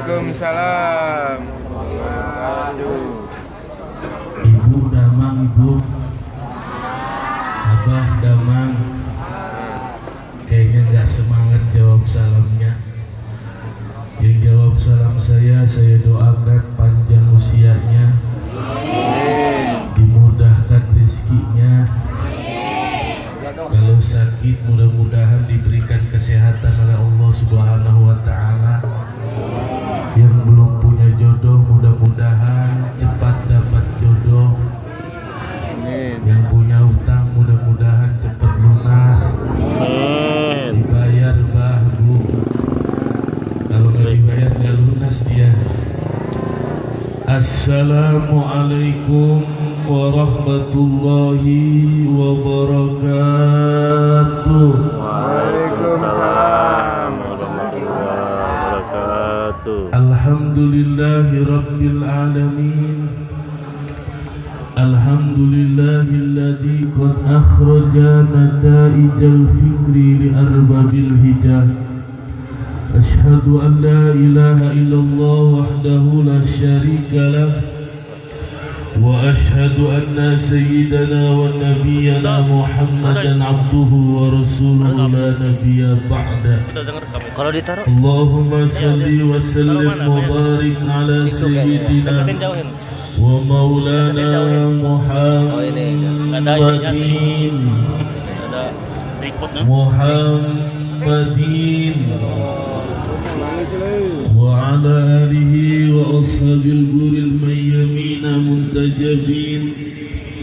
Waalaikumsalam. Aduh. Ibu damang, ibu. Abah damang. Kayaknya nggak semangat jawab salamnya. Yang jawab salam saya doakan panjang usianya, dimudahkan rezekinya. Kalau sakit mudah-mudahan diberikan kesehatan oleh Allah Subhanahu wa Ta'ala. Yang belum punya jodoh mudah-mudahan cepat dapat jodoh. Yang punya utang mudah-mudahan cepat lunas. Dibayar bah bu. Kalau nggak dibayar nggak lunas dia. Assalamualaikum warahmatullahi wabarakatuh. Waalaikumsalam warahmatullahi wabarakatuh. Alhamdulillahi rabbil alamin. Alhamdulillahilladzi qad akhraja nataijal fikri li arbabil hijab. Ashhadu an la ilaha illallah wahdahu la syarika lah. Wa ashhadu anna sayyidana wa nabiyyana Muhammadan abduhu wa rasuluhu la nabiyya ba'da. Kalau ditaruh Allahumma salli wa sallim wa barik ala sayyidina wa maulana Muhammadin wa ala alihi wa ashabil guril mayyamin muntajabin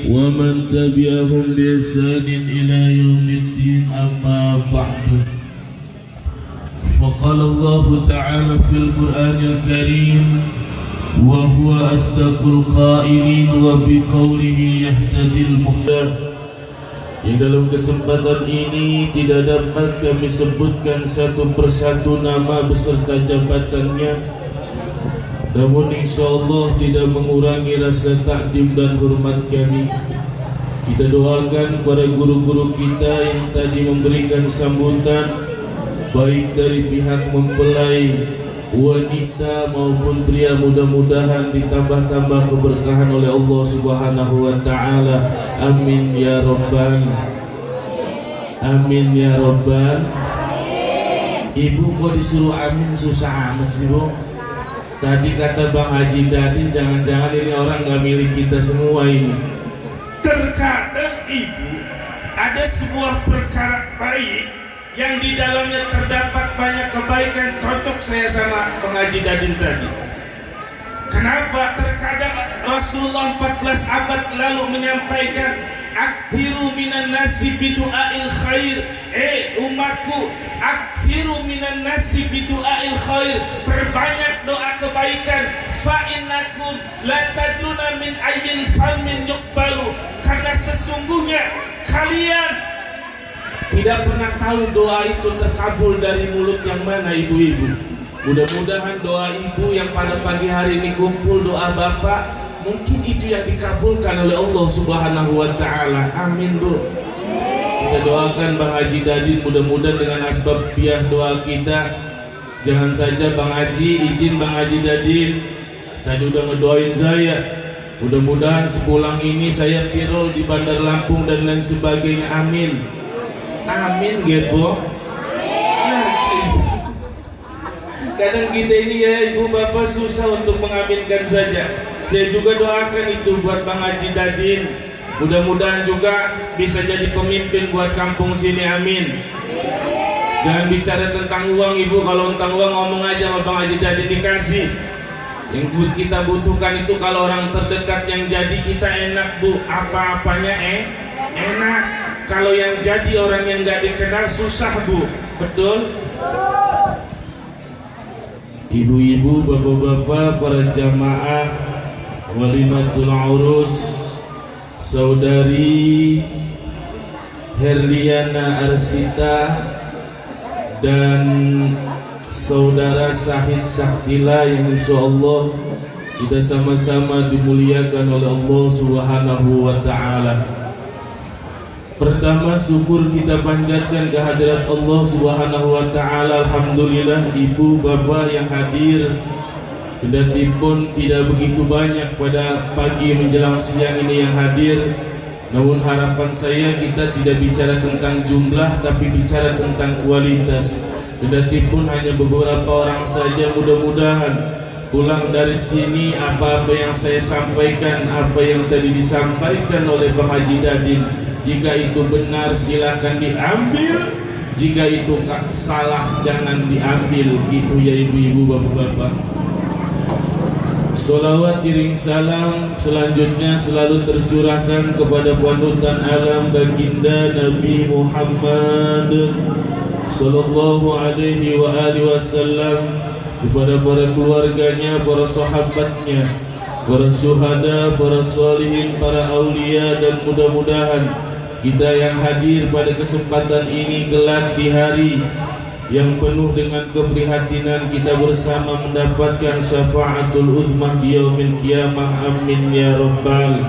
wa man tabi'ahum bi ihsanin ila yaumiddin, amma ba'du. Faqala Allah Ta'ala fil Qur'anil Karim wa huwa asdaqul qailin wa biqaulihi yahtadil muhtad. Yang dalam kesempatan ini tidak dapat kami sebutkan satu persatu nama beserta jabatannya, namun insyaallah tidak mengurangi rasa takdim dan hormat kami. Kita doakan para guru-guru kita yang tadi memberikan sambutan, baik dari pihak mempelai wanita maupun pria, mudah-mudahan ditambah-tambah keberkahan oleh Allah Subhanahu wa Ta'ala. Amin ya Rabbal. Amin ya Rabbal. Ibu kok disuruh amin susah amat sih bu? Tadi kata Bang Haji Dadin, jangan-jangan ini orang gak milik kita semua ini. Terkadang ibu ada sebuah perkara baik yang di dalamnya terdapat banyak kebaikan, cocok saya sama pengaji Dadin tadi. Kenapa? Terkadang Rasulullah 14 abad lalu menyampaikan, aktiru minan nasi bidu'ail khair. Umatku, aktiru minan nasi bidu'ail khair. Perbanyak doa kebaikan. Fa innakum la tadruna min ayyin famin yuqbalu. Karena sesungguhnya kalian tidak pernah tahu doa itu terkabul dari mulut yang mana ibu-ibu. Mudah-mudahan doa ibu yang pada pagi hari ini kumpul, doa bapak, mungkin itu yang dikabulkan oleh Allah Subhanahu wa Ta'ala. Amin bu. Kita doakan Bang Haji Dadin, mudah-mudahan dengan asbabiah doa kita. Jangan saja Bang Haji, izin Bang Haji Dadin tadi udah ngedoain saya, mudah-mudahan sepulang ini saya pirol di Bandar Lampung dan lain sebagainya. Amin. Amin gitu. Kadang kita ini ya ibu bapak susah untuk mengaminkan saja. Saya juga doakan itu buat Bang Haji Dadin. Mudah-mudahan juga bisa jadi pemimpin buat kampung sini. Amin. Jangan bicara tentang uang ibu. Kalau tentang uang ngomong aja sama Bang Haji Dadin dikasih. Yang kita butuhkan itu kalau orang terdekat yang jadi kita enak bu. Apa-apanya enak. Kalau yang jadi orang yang gak dikenal susah bu. Betul? Ibu-ibu, bapak-bapak, para jamaah walimatul urus, saudari Herliana Arsita dan saudara Sahid Saktila yang insyaallah kita sama-sama dimuliakan oleh Allah Subhanahu wa Ta'ala. Pertama, syukur kita panjatkan kehadirat Allah Subhanahu wa Ta'ala. Alhamdulillah ibu bapak yang hadir Kendati pun tidak begitu banyak pada pagi menjelang siang ini yang hadir, namun harapan saya kita tidak bicara tentang jumlah tapi bicara tentang kualitas. Kendati pun hanya beberapa orang saja, mudah-mudahan pulang dari sini apa-apa yang saya sampaikan, apa yang tadi disampaikan oleh Pak Haji Dadin, jika itu benar silakan diambil, jika itu salah jangan diambil. Itu ya ibu-ibu, bapak-bapak. Salawat iring salam selanjutnya selalu tercurahkan kepada panutan alam baginda Nabi Muhammad sallallahu alaihi wa alihi wasallam, kepada para keluarganya, para sahabatnya, para syuhada, para salihin, para aulia, dan mudah-mudahan kita yang hadir pada kesempatan ini kelak di hari yang penuh dengan keprihatinan kita bersama mendapatkan syafaatul uzmah di yaumil qiyamah. Amin ya rabbal.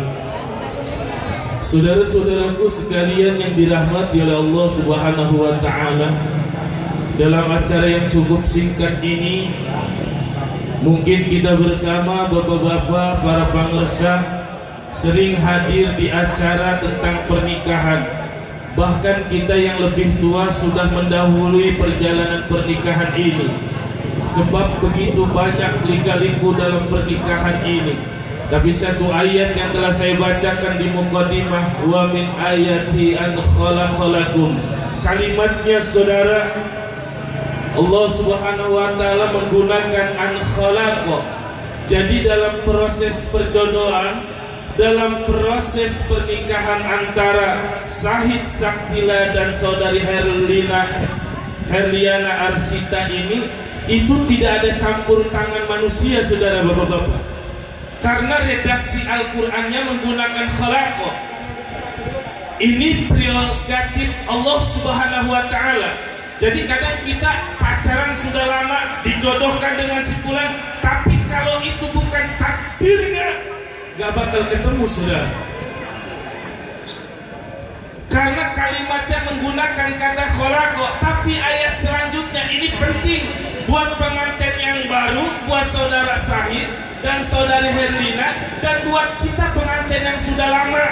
Saudara-saudaraku sekalian yang dirahmati oleh Allah Subhanahu wa taala, dalam acara yang cukup singkat ini mungkin kita bersama bapak-bapak, para pangresa sering hadir di acara tentang pernikahan. Bahkan kita yang lebih tua sudah mendahului perjalanan pernikahan ini, sebab begitu banyak lika-liku dalam pernikahan ini. Tapi satu ayat yang telah saya bacakan di muqaddimah, wa min ayati an khalaqalakum, kalimatnya saudara, Allah Subhanahu wa taala menggunakan an khalaqa. Jadi dalam proses perjodohan, dalam proses pernikahan antara Syahid Saktila dan saudari Herliana Arsita ini, itu tidak ada campur tangan manusia, saudara bapak-bapak. Karena redaksi Al-Qur'annya menggunakan khalaqa. Ini prerogatif Allah Subhanahu wa taala. Jadi kadang kita pacaran sudah lama, dijodohkan dengan si fulan, tapi kalau itu bukan takdirnya, gak bakal ketemu, saudara. Karena kalimatnya menggunakan kata khalaqa. Tapi ayat selanjutnya ini penting buat pengantin yang baru, buat saudara Syahid dan saudari Herlina, dan buat kita pengantin yang sudah lama.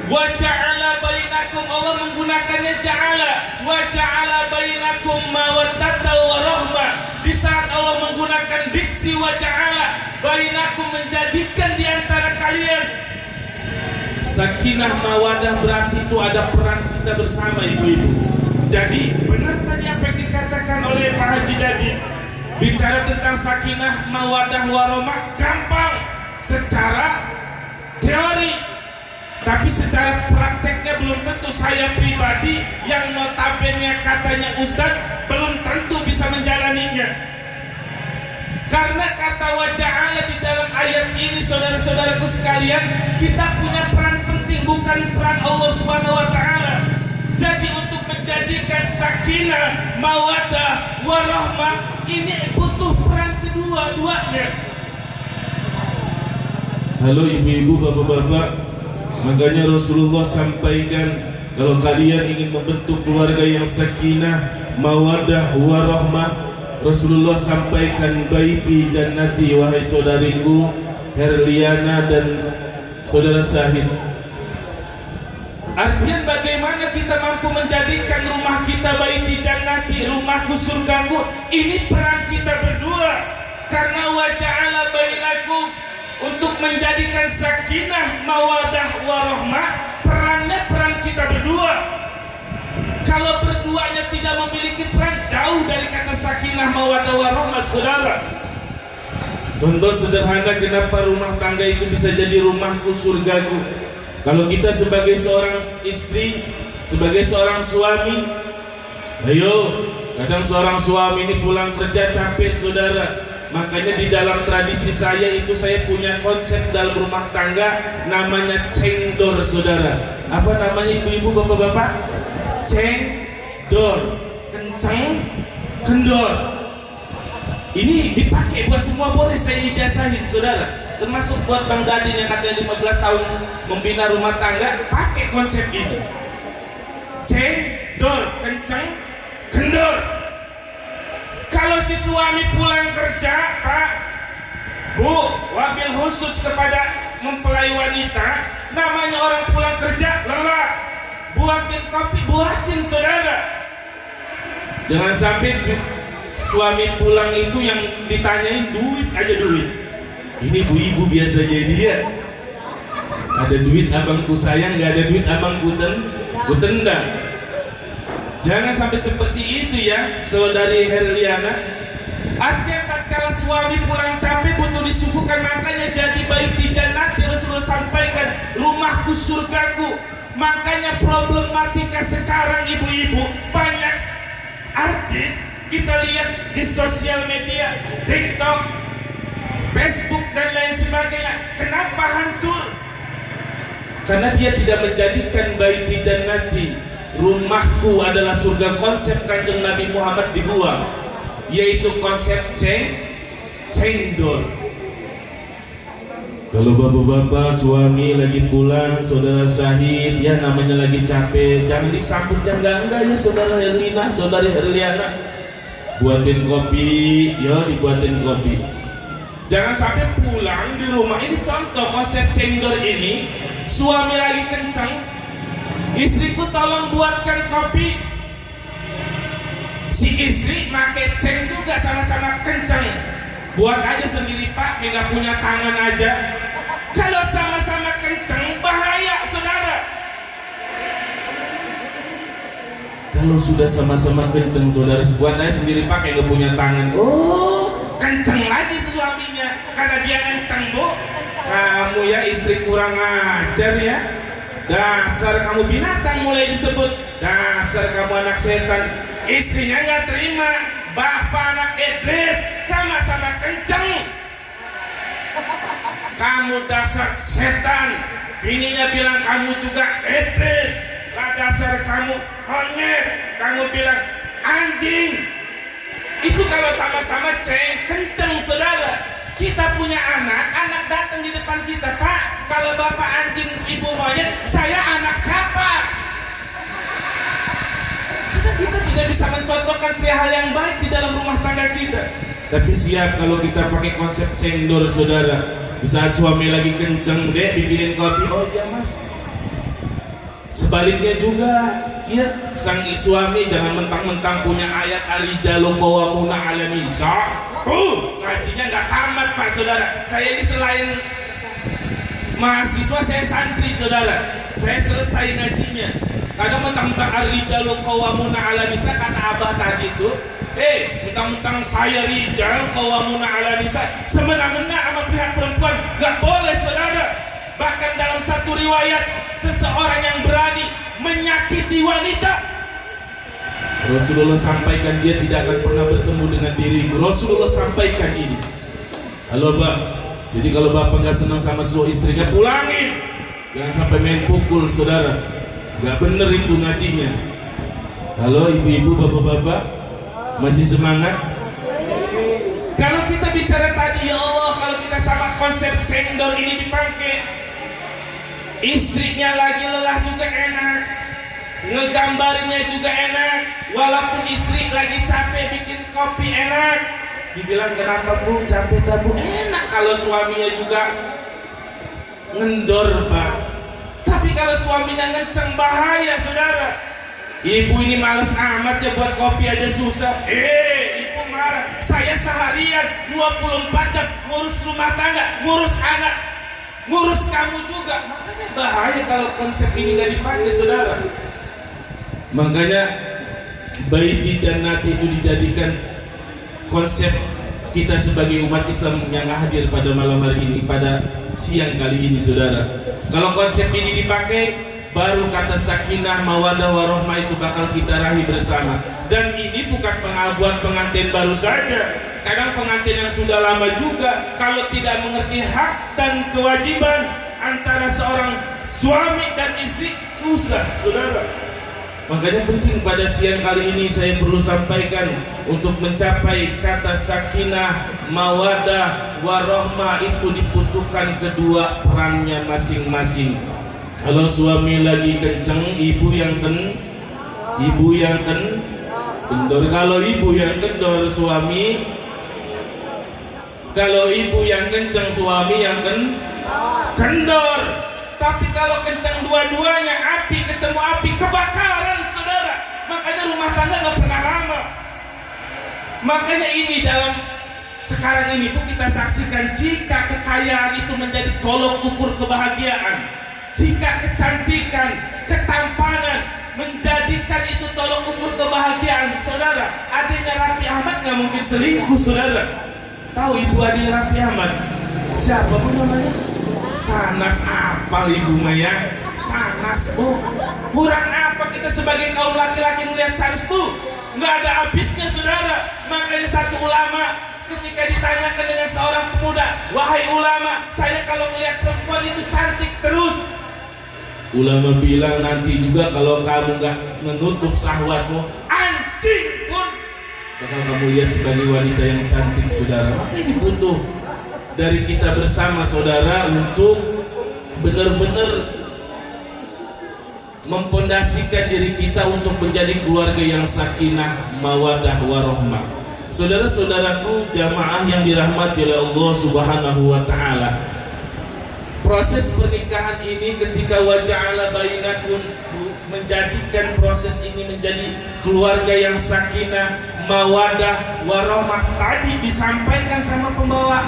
Wa ja'ala bainakum, Allah menggunakannya ja'ala. Wa ja'ala bainakum mawaddatan wa rahmah. Di saat Allah menggunakan diksi wa ja'ala bainakum, menjadikan di antara kalian sakinah mawadah, berarti itu ada peran kita bersama, ibu-ibu. Jadi benar tadi apa yang dikatakan oleh Pak Haji Dadin, bicara tentang sakinah mawadah warahmah gampang secara teori, tapi secara prakteknya belum tentu. Saya pribadi yang notabene katanya Ustadz belum tentu bisa menjalaninya. Karena kata wa ja'ala di dalam ayat ini, saudara-saudaraku sekalian, kita punya peran penting, bukan peran Allah Subhanahu wa taala. Jadi untuk menjadikan sakinah, mawaddah, warahmah ini butuh peran kedua-duanya. Halo ibu-ibu, bapak-bapak, makanya Rasulullah sampaikan, kalau kalian ingin membentuk keluarga yang sakinah, mawaddah, warahmah, Rasulullah sampaikan baiti jannati, wahai saudariku Herliana dan saudara Syahid. Artian bagaimana kita mampu menjadikan rumah kita baiti jannati, rumahku surgaku, ini peran kita berdua. Karena wa ja'ala bainakum, untuk menjadikan sakinah, mawadah, warahmah, perannya peran kita berdua. Kalau berduanya tidak memiliki peran, jauh dari kata sakinah, mawaddah, warahmah, saudara. Contoh sederhana kenapa rumah tangga itu bisa jadi rumahku surgaku. Kalau kita sebagai seorang istri, sebagai seorang suami, ayo, kadang seorang suami ini pulang kerja capek, saudara. Makanya di dalam tradisi saya itu, saya punya konsep dalam rumah tangga namanya cengdor, saudara. Apa namanya ibu-ibu, bapak-bapak? Cengdor, kencang, kendor. Ini dipakai buat semua, boleh saya ijazahin, saudara. Termasuk buat Bang Dadin yang katanya 15 tahun membina rumah tangga, pakai konsep ini. Cengdor, kencang, kendor. Kalau si suami pulang kerja, Pak, Bu, wabil khusus kepada mempelai wanita, namanya orang pulang kerja lelah, buatin kopi, buatin saudara. Jangan sampai suami pulang itu yang ditanyain duit aja duit. Ini ibu-ibu biasa jadi ya. Ada duit abangku sayang, nggak ada duit abangku tendang. Jangan sampai seperti itu ya, saudari Herliana. Artinya tatkala suami pulang capek butuh disuguhkan, makanya jadi baiti jannati, Rasulullah sampaikan rumahku surgaku. Makanya problematika sekarang ibu-ibu, banyak artis kita lihat di sosial media, TikTok, Facebook dan lain sebagainya. Kenapa hancur? Karena dia tidak menjadikan baiti jannati, rumahku adalah surga, konsep Kanjeng Nabi Muhammad dibuang, yaitu konsep cendol. Kalau bapak-bapak suami lagi pulang, saudara Syahid ya namanya lagi capek, jangan disambut yang enggak ya saudara Herlina, saudari Herliana. Buatin kopi, ya dibuatin kopi. Jangan sampai pulang di rumah ini, contoh konsep cendol ini, suami lagi kencang, istriku tolong buatkan kopi. Si istri pakai ceng juga sama-sama kencang, buat aja sendiri Pak, nggak punya tangan aja. Kalau sama-sama kencang bahaya saudara. Kalau sudah sama-sama kencang saudara, buat aja sendiri Pak, nggak punya tangan. Oh, kencang lagi suaminya karena dia kencang. Bu, kamu ya istri kurang ajar ya. Dasar kamu binatang mulai disebut. Dasar kamu anak setan. Istrinya nggak terima, bapak anak iblis, sama-sama kenceng. Kamu dasar setan, bininya bilang kamu juga iblis. Lah dasar kamu monyet, kamu bilang anjing. Itu kalau sama-sama kenceng saudara. Kita punya anak datang di depan kita, Pak, kalau bapak anjing, ibu monyet, saya anak siapa? Karena kita tidak bisa mencontohkan perihal yang baik di dalam rumah tangga kita. Tapi siap kalau kita pakai konsep cendol saudara. Di saat suami lagi kenceng, dek bikinin kopi, oh iya mas. Sebaliknya juga, ya sang suami jangan mentang-mentang punya ayat ar-rijalu qawwamuna 'alan nisa. Ngajinya nggak tamat pak saudara. Saya ini selain mahasiswa, saya santri saudara. Saya selesai ngajinya. Kadang mentang-mentang ar-rijalu qawwamuna 'alan nisa, kata abah tadi itu, mentang-mentang saya rijal qawwamuna 'alan nisa, semena-mena sama pihak perempuan, nggak boleh saudara. Bahkan dalam satu riwayat, seseorang yang berani menyakiti wanita, Rasulullah sampaikan dia tidak akan pernah bertemu dengan diriku. Rasulullah sampaikan ini. Halo Pak, jadi kalau bapak nggak senang sama istrinya, pulangin. Jangan sampai main pukul saudara. Nggak bener itu ngajinya. Halo ibu-ibu, bapak-bapak, masih semangat? Kalau kita bicara tadi, ya Allah, kalau kita sama konsep cendol ini dipakai, istrinya lagi lelah juga enak, ngegambarinya juga enak. Walaupun istri lagi capek bikin kopi enak, dibilang kenapa bu, capek tak bu? Enak kalau suaminya juga ngendor pak. Tapi kalau suaminya ngeceng bahaya saudara. Ibu ini males amat ya, buat kopi aja susah. Ibu marah, saya seharian 24 jam ngurus rumah tangga, ngurus anak, ngurus kamu juga. Makanya bahaya kalau konsep ini nggak dipakai saudara. Makanya baiti jannati itu dijadikan konsep kita sebagai umat Islam yang hadir pada malam hari ini, pada siang kali ini saudara. Kalau konsep ini dipakai, baru kata sakinah, mawadah, warohmah itu bakal kita raih bersama. Dan ini bukan buat pengantin baru saja. Kadang pengantin yang sudah lama juga, kalau tidak mengerti hak dan kewajiban antara seorang suami dan istri, susah saudara. Makanya penting pada siang kali ini saya perlu sampaikan, untuk mencapai kata sakinah, mawadah, warohmah itu dibutuhkan kedua perannya masing-masing. Kalau suami lagi kenceng, ibu yang Kendor. Kalau ibu yang kendor suami, kalau ibu yang kencang suami yang kendor. Tapi kalau kencang dua-duanya, api ketemu api, kebakaran saudara. Makanya rumah tangga nggak pernah lama. Makanya ini dalam sekarang ini pun kita saksikan, jika kekayaan itu menjadi tolok ukur kebahagiaan, jika kecantikan, ketampanan menjadikan itu tolok ukur kebahagiaan, saudara, adiknya Raffi Ahmad nggak mungkin selingkuh, saudara. Tahu ibu adiknya Raffi Ahmad? Siapa pun namanya? Sanas. Apal ibu Maya? Sanas, bu. Kurang apa kita sebagai kaum laki-laki melihat Sanas, bu? Nggak ada habisnya, saudara. Makanya satu ulama ketika ditanyakan dengan seorang pemuda, wahai ulama, saya kalau melihat perempuan itu cantik terus. Ulama bilang, nanti juga kalau kamu nggak menutup syahwatmu, anjing pun bakal kamu lihat sebagai wanita yang cantik, saudara. Maka ini butuh dari kita bersama, saudara, untuk benar-benar mempondasikan diri kita untuk menjadi keluarga yang sakinah, mawadah, warohmah. Saudara-saudaraku jamaah yang dirahmati oleh Allah Subhanahu wa Ta'ala, proses pernikahan ini ketika waja'ala bainakum, menjadikan proses ini menjadi keluarga yang sakinah, mawadah, warohmah. Tadi disampaikan sama pembawa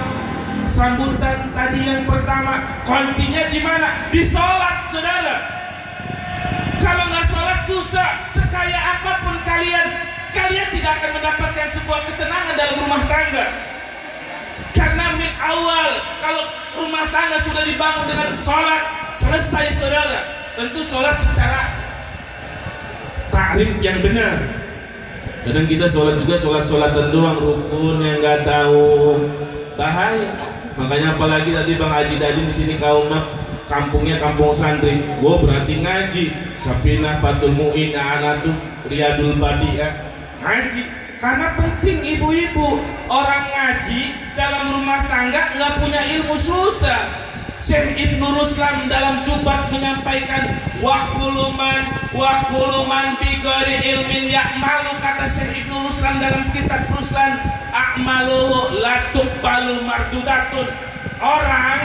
sambutan tadi yang pertama, kuncinya di mana? Di sholat, saudara. Kalau nggak sholat susah, sekaya apapun kalian tidak akan mendapatkan sebuah ketenangan dalam rumah tangga. Karena min awal, kalau rumah tangga sudah dibangun dengan sholat, selesai, saudara. Tentu sholat secara takrif yang benar. Kadang kita sholat juga sholat-sholatan doang, rukun yang nggak tahu, bahaya. Makanya apalagi tadi Bang Haji Dadin di sini kampungnya kampung santri. Wah, berarti ngaji. Sapinah, Fatul Mu'in, Anatu, Riyadul Badi'ah, ngaji. Karena penting ibu-ibu, orang ngaji dalam rumah tangga nggak punya ilmu susah. Syekh Ibnu Ruslan dalam Jubat menyampaikan, wakuluman bigori ilmin yakmalu, kata Syekh Ibnu Ruslan dalam kitab Ruslan, akmalu latuk balu mardudatun. Orang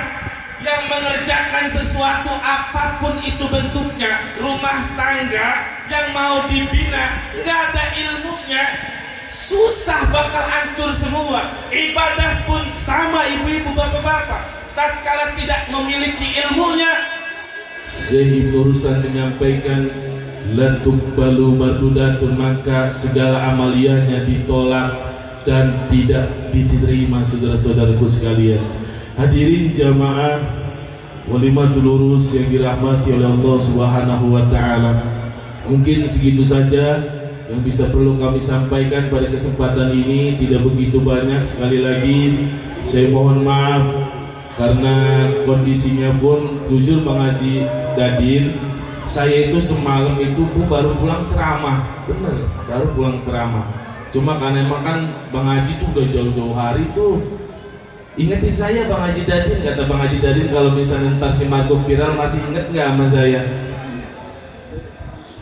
yang mengerjakan sesuatu apapun itu bentuknya, rumah tangga yang mau dibina nggak ada ilmunya, susah, bakal hancur semua. Ibadah pun sama, ibu-ibu, bapak-bapak, tatkala tidak memiliki ilmunya. Syekh Ibnu Ruslan menyampaikan, la tuqbalu mardudatun, maka segala amaliyahnya ditolak dan tidak diterima, saudara-saudaraku sekalian. Hadirin jamaah walimatul urus yang dirahmati oleh Allah Subhanahu wa Ta'ala, mungkin segitu saja yang bisa perlu kami sampaikan pada kesempatan ini. Tidak begitu banyak. Sekali lagi saya mohon maaf karena kondisinya pun, jujur Bang Haji Dadin, saya itu semalam itu pun baru pulang ceramah, bener, baru pulang ceramah. Cuma karena emang kan Bang Haji tuh udah jauh-jauh hari tuh ingetin saya, Bang Haji Dadin, kata Bang Haji Dadin, kalau misalnya ntar si Marco viral masih inget nggak sama saya?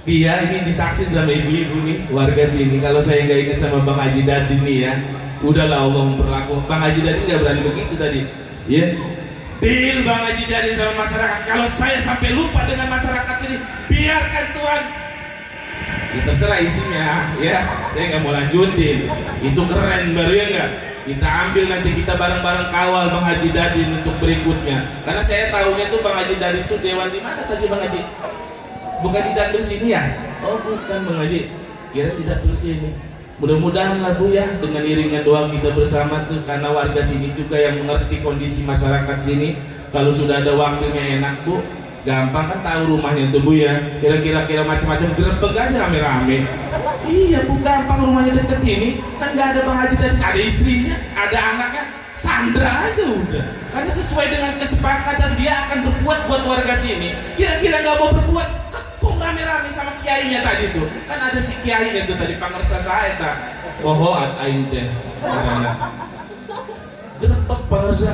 Iya, ini disaksin sama ibu-ibu nih, warga sini. Kalau saya nggak inget sama Bang Haji Dadin nih ya, udahlah Allah memperlakukan. Bang Haji Dadin nggak berani begitu tadi, ya. Deal Bang Haji Dadin sama masyarakat. Kalau saya sampai lupa dengan masyarakat ini, biarkan Tuhan. Ya terserah isinya, ya. Saya nggak mau lanjutin. Itu keren baru ya nggak? Kita ambil nanti, kita bareng-bareng kawal Bang Haji Dadin untuk berikutnya. Karena saya tahunya tuh Bang Haji Dadin tuh dewan di mana tadi Bang Haji? Bukan di dapur sini ya? Oh bukan Bang Haji, kira di dapur sini. Mudah-mudahan lah Bu ya, dengan iringan doa kita bersama tuh, karena warga sini juga yang mengerti kondisi masyarakat sini. Kalau sudah ada wakilnya enak Bu, gampang kan tahu rumahnya tuh Bu ya. Kira-kira macam-macam gerebek aja rame-rame. Iya Bu, gampang, rumahnya deket ini. Kan gak ada Bang Haji Dadin, ada istrinya, ada anaknya, Sandra aja udah. Karena sesuai dengan kesepakatan dia akan berbuat buat warga sini. Kira-kira gak mau berbuat, kepung rame-rame sama kiainya tadi tuh. Kan ada si kiainya tuh tadi, pangersa saya tak. Woho aing teh. Gerebek pangersa.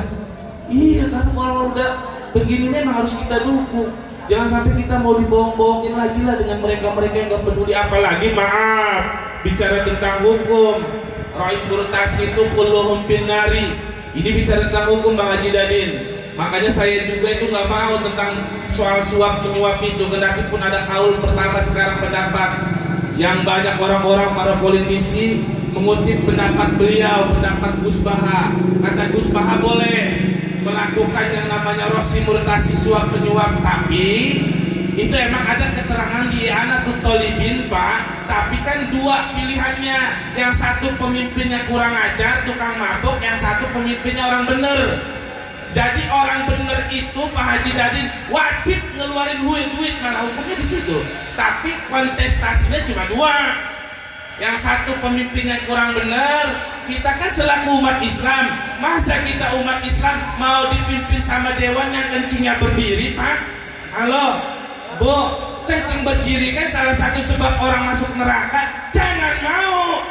Iya, karena kalau udah begini memang harus kita dukung. Jangan sampai kita mau dibohong-bohongin lagi lah dengan mereka-mereka yang gak peduli. Apalagi maaf, bicara tentang hukum, Raib murtasi itu kulluhum pinnari. Ini bicara tentang hukum Bang Haji Dadin. Makanya saya juga itu gak mau tentang soal suap menyuap itu. Kendati pun ada kaul pertama sekarang pendapat yang banyak orang-orang para politisi mengutip pendapat beliau, pendapat Gus Baha. Kata Gus Baha boleh melakukan yang namanya rosi murtasi suap menyuap, tapi itu emang ada keterangan di I'anatul Thalibin Pak. Tapi kan dua pilihannya, yang satu pemimpinnya kurang ajar, tukang mabuk, yang satu pemimpinnya orang bener. Jadi orang bener itu Pak Haji Dadin wajib ngeluarin duit, malah hukumnya di situ. Tapi kontestasinya cuma dua. Yang satu pemimpinnya kurang bener. Kita kan selaku umat Islam, masa kita umat Islam mau dipimpin sama dewan yang kencingnya berdiri, Pak? Halo, Bu, kencing berdiri kan salah satu sebab orang masuk neraka. Jangan mau.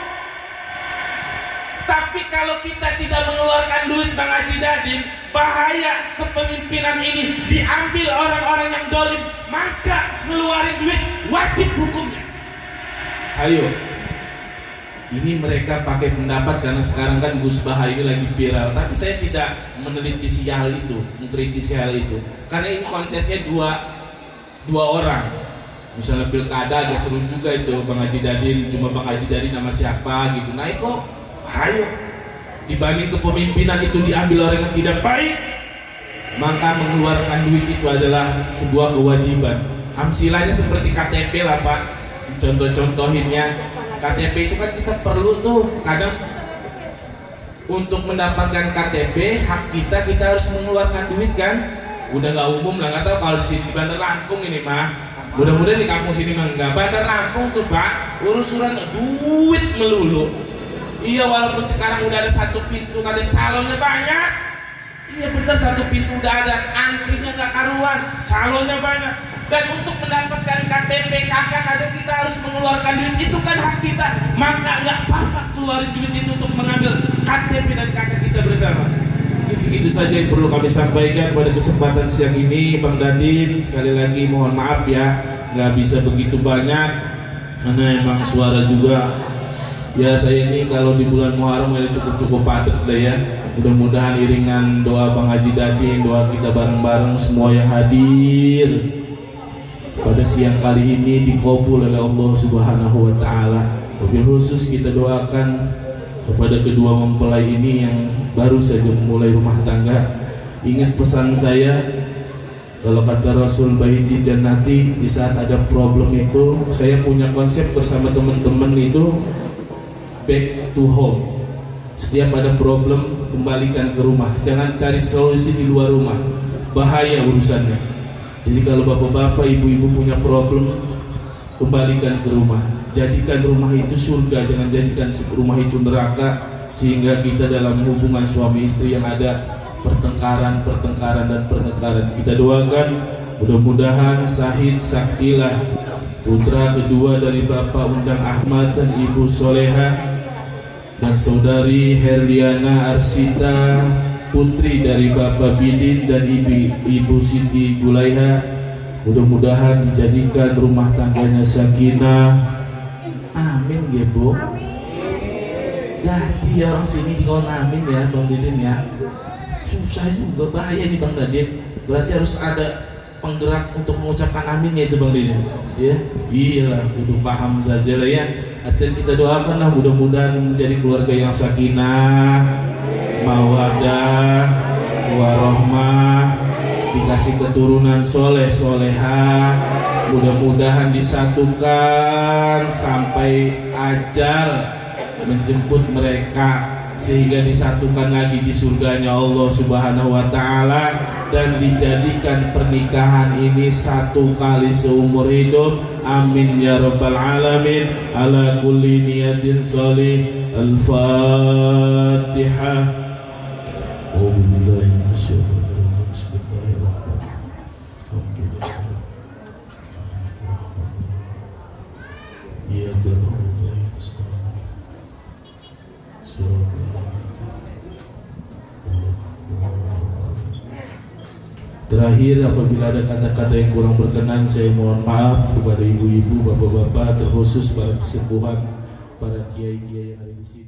Tapi kalau kita tidak mengeluarkan duit Bang Haji Dadin, bahaya kepemimpinan ini diambil orang-orang yang dolim, maka ngeluarin duit wajib hukumnya. Ayo. Ini mereka pakai pendapat karena sekarang kan Gus Baha ini lagi viral, tapi saya tidak meneliti hal itu, mengkritisi hal itu, karena ini kontesnya dua orang. Misalnya pilkada agak seru juga itu, Bang Haji Dadin, cuma Bang Haji Dadin nama siapa gitu. Nah kok ayo dibanding kepemimpinan itu diambil orang yang tidak baik, maka mengeluarkan duit itu adalah sebuah kewajiban. Amsilahnya seperti KTP lah Pak, contoh-contohinnya. KTP itu kan kita perlu tuh kadang untuk mendapatkan KTP hak kita harus mengeluarkan duit kan. Udah nggak umum lah, nggak tahu kalau di sini di Bandar Lampung ini mah. Mudah-mudahan di kampung sini mah enggak. Bandar Lampung tuh Pak urus-urusan duit melulu. Iya walaupun sekarang udah ada satu pintu, kata calonnya banyak. Iya bener, satu pintu udah ada, antrinya nggak karuan, calonnya banyak. Dan untuk mendapatkan KTP kakak kadang kita harus mengeluarkan duit, itu kan hak kita. Maka nggak apa-apa keluarin duit itu untuk mengambil KTP dan kakak kita bersama. Segitu saja yang perlu kami sampaikan pada kesempatan siang ini Bang Dadin. Sekali lagi mohon maaf ya, nggak bisa begitu banyak karena emang suara juga. Ya saya ini kalau di bulan Muharram ya cukup padat lah ya. Mudah-mudahan iringan doa Bang Haji Dadin, doa kita bareng-bareng semua yang hadir pada siang kali ini dikabul oleh Allah Subhanahu wa taala. Wabil khusus kita doakan kepada kedua mempelai ini yang baru saja memulai rumah tangga. Ingat pesan saya, kalau kata Rasul baiti jannati, di saat ada problem itu saya punya konsep bersama teman-teman itu back to home. Setiap ada problem kembalikan ke rumah, jangan cari solusi di luar rumah, bahaya urusannya. Jadi kalau bapak-bapak, ibu-ibu punya problem, kembalikan ke rumah. Jadikan rumah itu surga, jangan jadikan rumah itu neraka. Sehingga kita dalam hubungan suami istri yang ada pertengkaran dan pertengkaran. Kita doakan mudah-mudahan Sahid Saktilah, putra kedua dari Bapak Undang Ahmad dan Ibu Soleha, dan saudari Herliana Arsita, putri dari Bapak Bidin dan Ibu Siti Julaiha, mudah-mudahan dijadikan rumah tangganya sakinah. Amin ya Bu. Ganti orang sini di kawan amin ya Bang Didin ya. Susah juga, bahaya nih Bang Dadin. Berarti harus ada penggerak untuk mengucapkan amin ya itu Bang Didin. Ya, iyalah, kudu paham saja lah ya. Artinya kita doakanlah mudah-mudahan menjadi keluarga yang sakinah, mawadah, warahmah, dikasih keturunan soleh soleha, mudah-mudahan disatukan sampai ajal menjemput mereka, sehingga disatukan lagi di surganya Allah Subhanahu wa taala, dan dijadikan pernikahan ini satu kali seumur hidup. Amin ya rabbal alamin. Ala kulli niyatin sholih. Al-Fatihah. Wabillahi minasyaitonir rajim. Bismillahirrahmanirrahim. Ya Terakhir, apabila ada kata-kata yang kurang berkenan, saya mohon maaf kepada ibu-ibu, bapak-bapak, terkhusus para kesepuhan, para kiai-kiai yang ada di sini.